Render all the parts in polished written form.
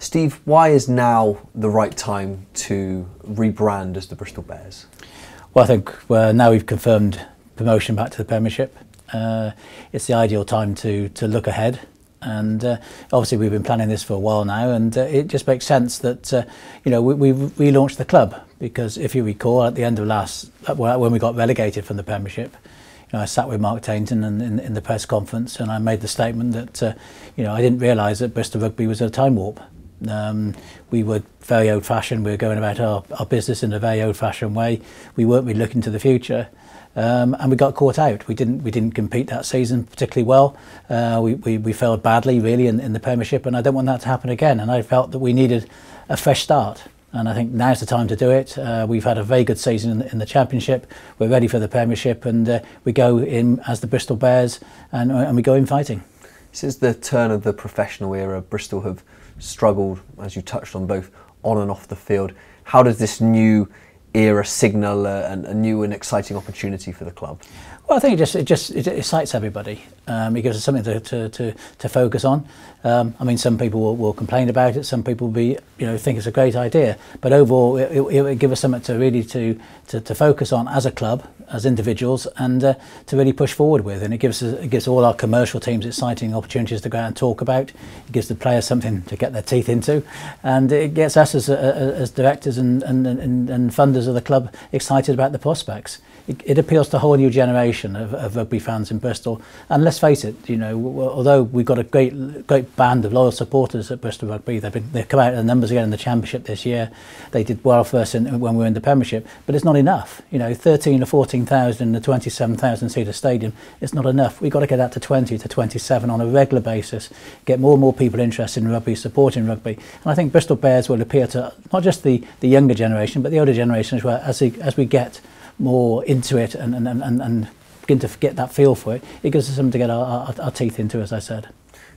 Steve, why is now the right time to rebrand as the Bristol Bears? Well, I think now we've confirmed promotion back to the Premiership. It's the ideal time to look ahead, and obviously we've been planning this for a while now, and it just makes sense that we relaunched the club, because if you recall, at the end of when we got relegated from the Premiership, I sat with Mark Tainton in the press conference, and I made the statement that I didn't realise that Bristol Rugby was a time warp. We were very old-fashioned. We were going about our business in a very old-fashioned way. We weren't really looking to the future, and we got caught out. We didn't compete that season particularly well. We failed badly, really, in the Premiership, and I don't want that to happen again. And I felt that we needed a fresh start. And I think now's the time to do it. We've had a very good season in the Championship. We're ready for the Premiership, and we go in as the Bristol Bears, and we go in fighting. Since the turn of the professional era, Bristol have struggled, as you touched on, both on and off the field. How does this new era signal a new and exciting opportunity for the club? Well, I think it excites everybody. It gives us something to focus on. I mean, some people will complain about it. Some people think it's a great idea. But overall, it will give us something to really to focus on as a club, as individuals, and to really push forward with. And it gives all our commercial teams exciting opportunities to go out and talk about. It gives the players something to get their teeth into, and it gets us as directors and funders of the club excited about the prospects. It appeals to a whole new generation of rugby fans in Bristol. And let's face it, although we've got a great band of loyal supporters at Bristol Rugby, they've come out in the numbers again in the Championship this year. They did well for us when we were in the Premiership, but it's not enough. 13 or 14,000 in a 27,000 seater stadium, it's not enough. We've got to get that to 20 to 27 on a regular basis, get more and more people interested in rugby, supporting rugby. And I think Bristol Bears will appeal to not just the younger generation, but the older generation as well, as we get more into it and begin to get that feel for it. It gives us something to get our teeth into, as I said.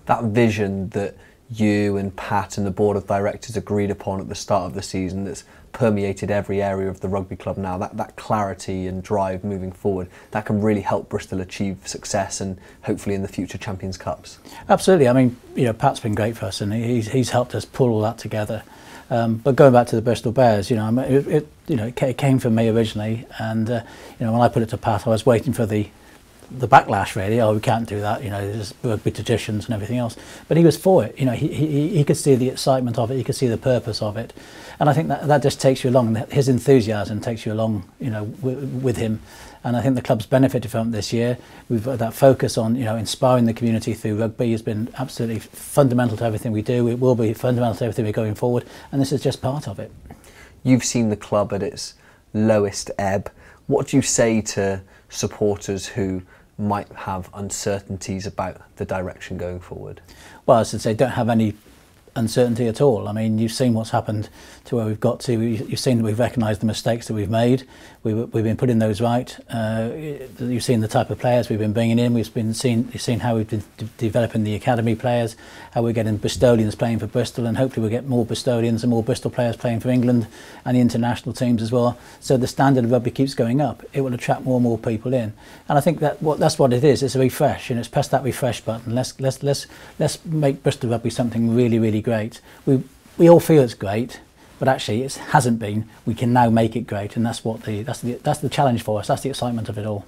That vision that you and Pat and the board of directors agreed upon at the start of the season, that's permeated every area of the rugby club now, that clarity and drive moving forward, that can really help Bristol achieve success and hopefully in the future Champions Cups. Absolutely. I mean, Pat's been great for us, and he's helped us pull all that together. But going back to the Bristol Bears, it came from me originally, and when I put it to Pat, I was waiting for the backlash, really. Oh, we can't do that. There's rugby traditions and everything else. But he was for it. He could see the excitement of it. He could see the purpose of it, and I think that just takes you along. His enthusiasm takes you along, with him. And I think the club's benefited from it this year. We've got that focus on, inspiring the community through rugby has been absolutely fundamental to everything we do. It will be fundamental to everything we're going forward, and this is just part of it. You've seen the club at its lowest ebb. What do you say to supporters who might have uncertainties about the direction going forward? Well, as I say, don't have any uncertainty at all. I mean, you've seen what's happened to where we've got to. You've seen that we've recognised the mistakes that we've made. We've been putting those right. You've seen the type of players we've been bringing in. You've seen how we've been developing the academy players, how we're getting Bristolians playing for Bristol, and hopefully we'll get more Bristolians and more Bristol players playing for England and the international teams as well. So the standard of rugby keeps going up. It will attract more and more people in, and I think that's what it is. It's a refresh, and it's press that refresh button. Let's make Bristol Rugby something really, really great. We all feel it's great, but actually it hasn't been. We can now make it great, and that's the challenge for us. That's the excitement of it all.